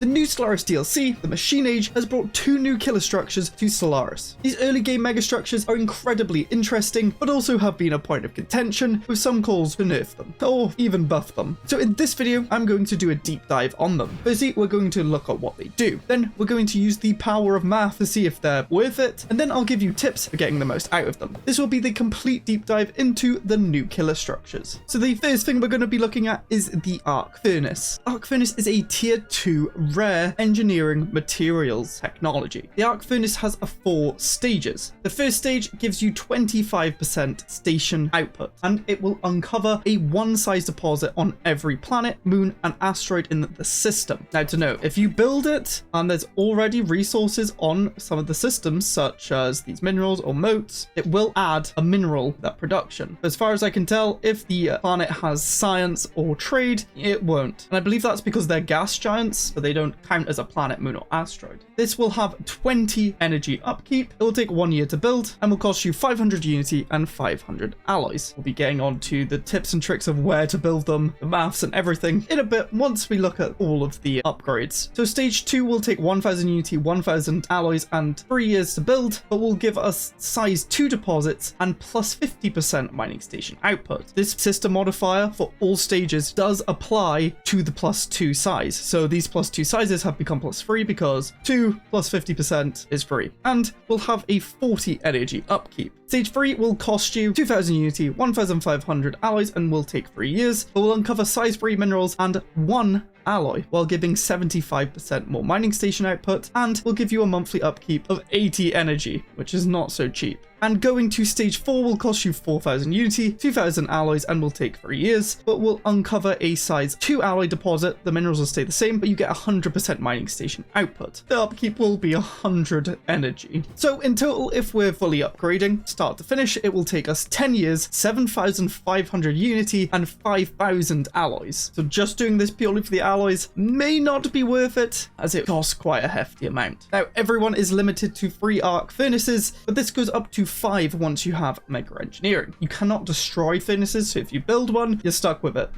The new Stellaris DLC, the Machine Age, has brought 2 new kilostructures to Stellaris. These early game megastructures are incredibly interesting, but also have been a point of contention, with some calls to nerf them, or even buff them. So in this video, I'm going to do a deep dive on them. Firstly, we're going to look at what they do. Then we're going to use the power of math to see if they're worth it, and then I'll give you tips for getting the most out of them. This will be the complete deep dive into the new kilostructures. So the first thing we're going to be looking at is the arc furnace. Arc furnace is a tier 2 rare engineering materials technology. The arc furnace has 4 stages. The first stage gives you 25% station output, and it will uncover a one-size deposit on every planet, moon, and asteroid in the system. Now to note, if you build it and there's already resources on some of the systems, such as these minerals or motes, it will add a mineral to that production. As far as I can tell, if the planet has science or trade, it won't. And I believe that's because they're gas giants, so they don't count as a planet, moon, or asteroid. This will have 20 energy upkeep. It will take 1 year to build and will cost you 500 unity and 500 alloys. We'll be getting on to the tips and tricks of where to build them, the maths and everything in a bit once we look at all of the upgrades. So stage 2 will take 1000 unity, 1000 alloys, and 3 years to build, but will give us size 2 deposits and plus 50% mining station output. This system modifier for all stages does apply to the +2 size. So these +2 sizes have become +3 because 2 plus 50% is free, and will have a 40 energy upkeep. Stage 3 will cost you 2000 unity, 1500 alloys, and will take 3 years, but will uncover size 3 minerals and 1 alloy, while giving 75% more mining station output, and will give you a monthly upkeep of 80 energy, which is not so cheap. And going to stage 4 will cost you 4000 unity, 2000 alloys, and will take 3 years, but will uncover a size 2 alloy deposit. The minerals will stay the same, but you get 100% mining station output. The upkeep will be 100 energy. So in total, if we're fully upgrading, start to finish, it will take us 10 years, 7500 unity, and 5000 alloys. So just doing this purely for the alloys may not be worth it, as it costs quite a hefty amount. Now, everyone is limited to 3 arc furnaces, but this goes up to 5 once you have mega engineering. You cannot destroy furnaces, so if you build one, you're stuck with it.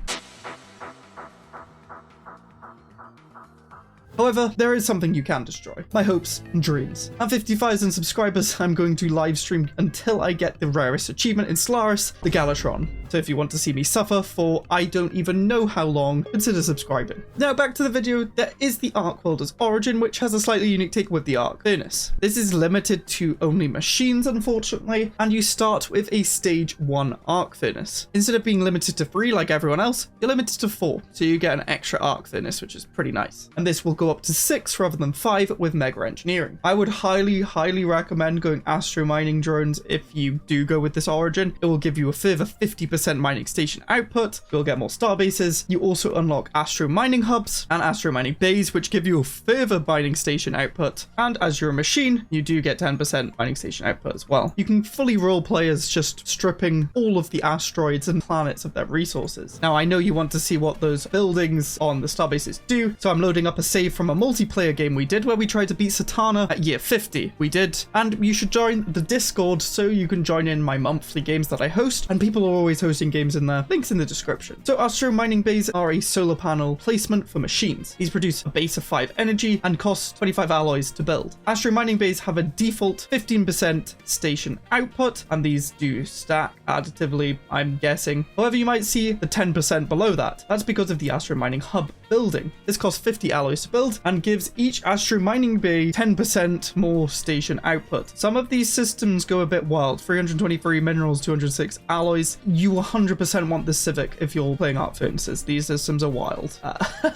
However, there is something you can destroy: my hopes and dreams. At 50,000 subscribers, I'm going to live stream until I get the rarest achievement in Stellaris, the Galatron. So if you want to see me suffer for I don't even know how long, consider subscribing. Now back to the video. There is the Arc Welder's Origin, which has a slightly unique take with the Arc Furnace. This is limited to only machines, unfortunately, and you start with a stage 1 Arc Furnace. Instead of being limited to 3 like everyone else, you're limited to 4, so you get an extra Arc Furnace, which is pretty nice. And this will go up to 6 rather than 5 with mega engineering. I would highly recommend going astro mining drones if you do go with this origin. It will give you a further 50% mining station output. You'll get more star bases. You also unlock astro mining hubs and astro mining bays, which give you a further mining station output. And as you're a machine, you do get 10% mining station output as well. You can fully roleplay as just stripping all of the asteroids and planets of their resources. Now, I know you want to see what those buildings on the star bases do, so I'm loading up a save from a multiplayer game we did where we tried to beat Satana at year 50. We did, and you should join the Discord so you can join in my monthly games that I host, and people are always hosting games in there. Links in the description. So astro mining bays are a solar panel placement for machines. These produce a base of 5 energy and cost 25 alloys to build. Astro mining bays have a default 15% station output, and these do stack additively, I'm guessing. However, you might see the 10% below that. That's because of the astro mining hub building. This costs 50 alloys to build and gives each astro mining bay 10% more station output. Some of these systems go a bit wild. 323 minerals, 206 alloys. You 100% want the Civic if you're playing arc furnaces. These systems are wild.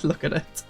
Look at it.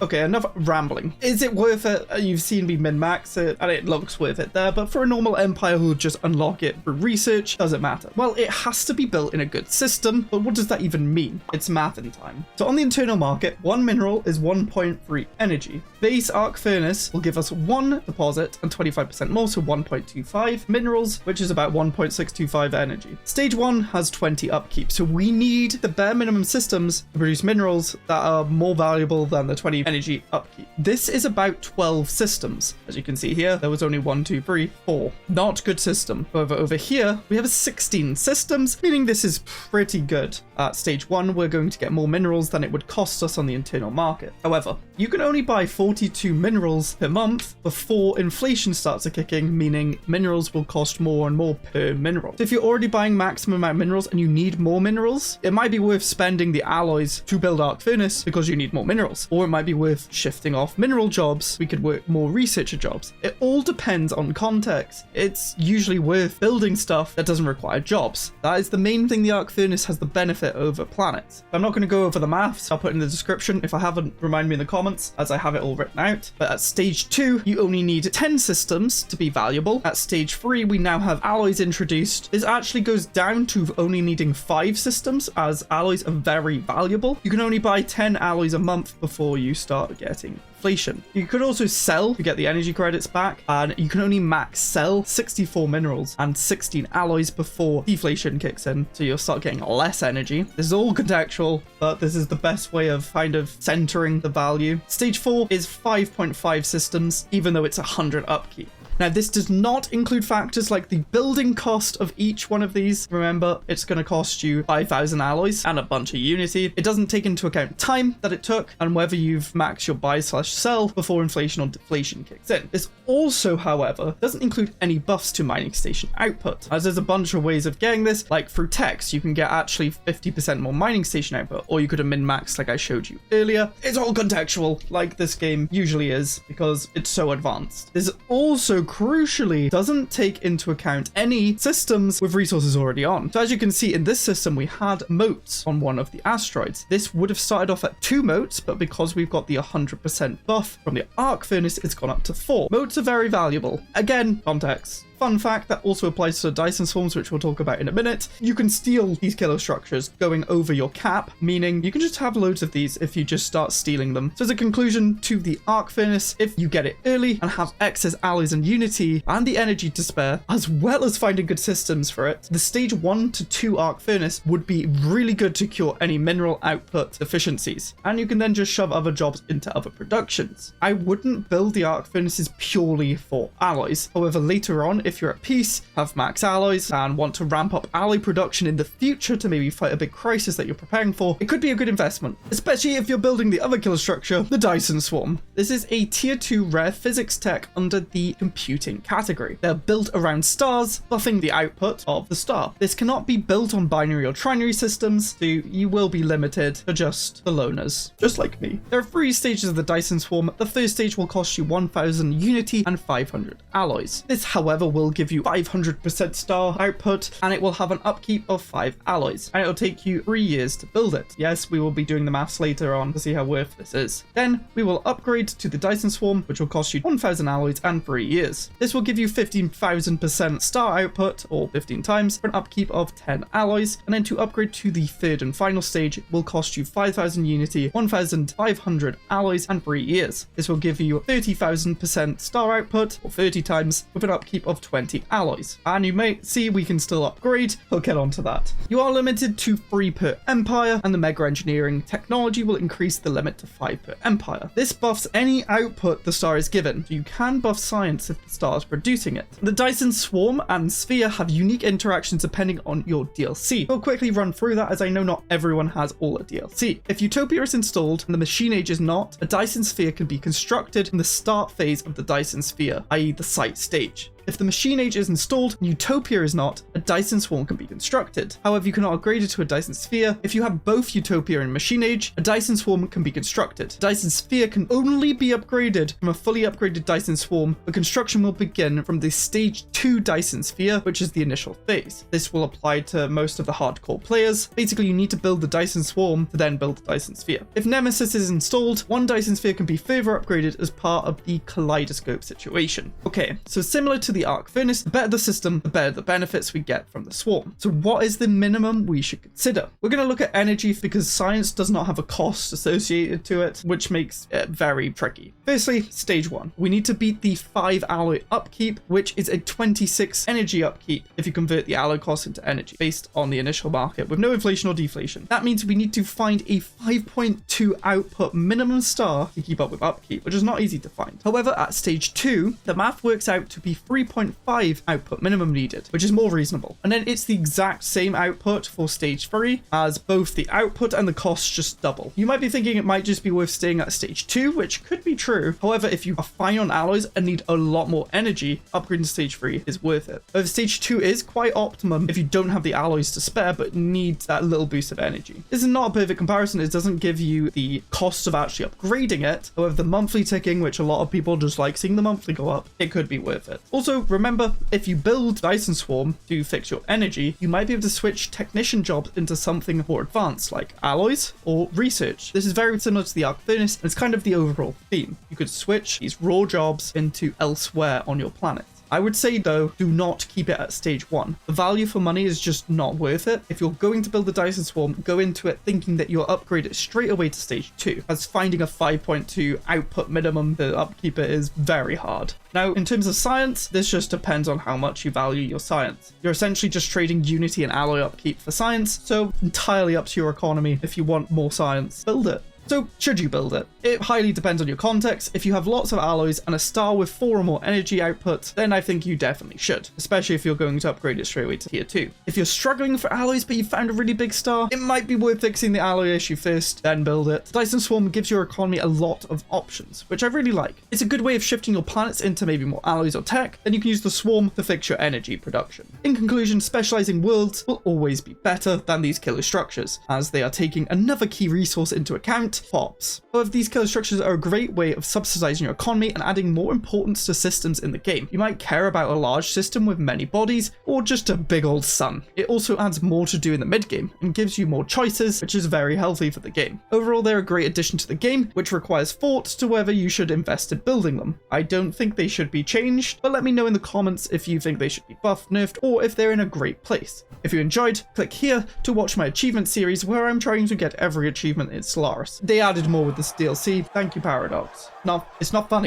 Okay, enough rambling. Is it worth it? You've seen me min-max it, and it looks worth it there, but for a normal Empire who would just unlock it through research, does it matter? Well, it has to be built in a good system, but what does that even mean? It's math in time. So on the internal market, 1 mineral is 1.3 energy. Base arc furnace will give us 1 deposit and 25% more, so 1.25 minerals, which is about 1.625 energy. Stage 1 has 20 upkeep, so we need the bare minimum systems to produce minerals that are more valuable than the 20 energy upkeep. This is about 12 systems. As you can see here, there was only 1, 2, 3, 4. Not good system. However, over here, we have 16 systems, meaning this is pretty good. At stage 1, we're going to get more minerals than it would cost us on the internal market. However, you can only buy 42 minerals per month before inflation starts to kick in, meaning minerals will cost more and more per mineral. So if you're already buying maximum amount of minerals and you need more minerals, it might be worth spending the alloys to build Arc Furnace because you need more minerals. Or it might be worth shifting off mineral jobs. We could work more researcher jobs. It all depends on context. It's usually worth building stuff that doesn't require jobs. That is the main thing the Arc Furnace has the benefit over planets. I'm not going to go over the maths. I'll put it in the description. If I haven't, remind me in the comments as I have it all written out. But at stage 2, you only need 10 systems to be valuable. At stage 3, we now have alloys introduced. This actually goes down to only needing 5 systems as alloys are very valuable. You can only buy 10 alloys a month before you start getting inflation. You could also sell to get the energy credits back, and you can only max sell 64 minerals and 16 alloys before deflation kicks in, so you'll start getting less energy. This is all contextual, but this is the best way of kind of centering the value. Stage 4 is 5.5 systems, even though it's 100 upkeep. Now, this does not include factors like the building cost of each one of these. Remember, it's going to cost you 5,000 alloys and a bunch of unity. It doesn't take into account time that it took and whether you've maxed your buy/sell before inflation or deflation kicks in. This also, however, doesn't include any buffs to mining station output, as there's a bunch of ways of getting this, like through text. You can get actually 50% more mining station output, or you could have min-maxed like I showed you earlier. It's all contextual, like this game usually is, because it's so advanced. There's also crucially doesn't take into account any systems with resources already on. So as you can see in this system, we had moats on one of the asteroids. This would have started off at 2 moats, but because we've got the 100% buff from the Arc Furnace, it's gone up to 4. Moats are very valuable. Again, context. Fun fact that also applies to the Dyson swarms, which we'll talk about in a minute. You can steal these kilostructures going over your cap, meaning you can just have loads of these if you just start stealing them. So as a conclusion to the Arc Furnace, if you get it early and have excess alloys and unity and the energy to spare, as well as finding good systems for it, the stage 1 to 2 Arc Furnace would be really good to cure any mineral output deficiencies. And you can then just shove other jobs into other productions. I wouldn't build the Arc Furnaces purely for alloys. However, later on, if you're at peace, have max alloys, and want to ramp up alloy production in the future to maybe fight a big crisis that you're preparing for, it could be a good investment, especially if you're building the other kilostructure, the Dyson Swarm. This is a tier 2 rare physics tech under the computing category. They're built around stars, buffing the output of the star. This cannot be built on binary or trinary systems, so you will be limited to just the loners, just like me. There are 3 stages of the Dyson Swarm. The first stage will cost you 1,000 unity and 500 alloys. This, however, will give you 500% star output, and it will have an upkeep of 5 alloys, and it will take you 3 years to build it. Yes, we will be doing the maths later on to see how worth this is. Then we will upgrade to the Dyson Swarm, which will cost you 1,000 alloys and 3 years. This will give you 15,000% star output, or 15 times, for an upkeep of 10 alloys, and then to upgrade to the third and final stage, it will cost you 5,000 unity, 1,500 alloys, and 3 years. This will give you 30,000% star output, or 30 times, with an upkeep of 20 alloys. And you may see we can still upgrade. We'll get on to that. You are limited to 3 per empire, and the mega engineering technology will increase the limit to 5 per empire. This buffs any output the star is given, so you can buff science if the star is producing it. The Dyson Swarm and Sphere have unique interactions depending on your DLC. I'll quickly run through that, as I know not everyone has all the DLC. If Utopia is installed and the machine age is not, a Dyson Sphere can be constructed in the start phase of the Dyson Sphere, i.e. the site stage. If the machine age is installed and Utopia is not, a Dyson Swarm can be constructed. However, you cannot upgrade it to a Dyson Sphere. If you have both Utopia and machine age, a Dyson Swarm can be constructed. A Dyson Sphere can only be upgraded from a fully upgraded Dyson Swarm, but construction will begin from the stage 2 Dyson Sphere, which is the initial phase. This will apply to most of the hardcore players. Basically, you need to build the Dyson Swarm to then build the Dyson Sphere. If Nemesis is installed, one Dyson Sphere can be further upgraded as part of the Kaleidoscope situation. Okay, so similar to the Arc Furnace, the better the system, the better the benefits we get from the Swarm. So what is the minimum we should consider? We're going to look at energy because science does not have a cost associated to it, which makes it very tricky. Firstly, stage 1. We need to beat the 5 alloy upkeep, which is a 26 energy upkeep if you convert the alloy cost into energy based on the initial market with no inflation or deflation. That means we need to find a 5.2 output minimum star to keep up with upkeep, which is not easy to find. However, at stage 2, the math works out to be 3.5 output minimum needed, which is more reasonable. level. And then it's the exact same output for stage 3, as both the output and the costs just double. You might be thinking it might just be worth staying at stage 2, which could be true. However, if you are fine on alloys and need a lot more energy, upgrading to stage 3 is worth it. However, stage 2 is quite optimum if you don't have the alloys to spare but need that little boost of energy. This is not a perfect comparison. It doesn't give you the costs of actually upgrading it. However, the monthly ticking, which a lot of people just like seeing the monthly go up, it could be worth it. Also, remember, if you build Dyson Swarm to fix your energy, you might be able to switch technician jobs into something more advanced, like alloys or research. This is very similar to the Arc Furnace, and it's kind of the overall theme. You could switch these raw jobs into elsewhere on your planet. I would say though, do not keep it at stage 1. The value for money is just not worth it. If you're going to build a Dyson Swarm, go into it thinking that you'll upgrade it straight away to stage 2, as finding a 5.2 output minimum to upkeep it is very hard. Now, in terms of science, this just depends on how much you value your science. You're essentially just trading Unity and alloy upkeep for science, so entirely up to your economy. If you want more science, build it. So, should you build it? It highly depends on your context. If you have lots of alloys and a star with 4 or more energy output, then I think you definitely should, especially if you're going to upgrade it straight away to tier 2. If you're struggling for alloys but you found a really big star, it might be worth fixing the alloy issue first, then build it. Dyson Swarm gives your economy a lot of options, which I really like. It's a good way of shifting your planets into maybe more alloys or tech, then you can use the Swarm to fix your energy production. In conclusion, specializing worlds will always be better than these kilostructures, as they are taking another key resource into account, FOBs. However, these kilostructures are a great way of subsidizing your economy and adding more importance to systems in the game. You might care about a large system with many bodies, or just a big old sun. It also adds more to do in the mid-game, and gives you more choices, which is very healthy for the game. Overall, they're a great addition to the game, which requires thought to whether you should invest in building them. I don't think they should be changed, but let me know in the comments if you think they should be buffed, nerfed, or if they're in a great place. If you enjoyed, click here to watch my achievement series where I'm trying to get every achievement in Stellaris. They added more with this DLC. Thank you, Paradox. No, it's not funny.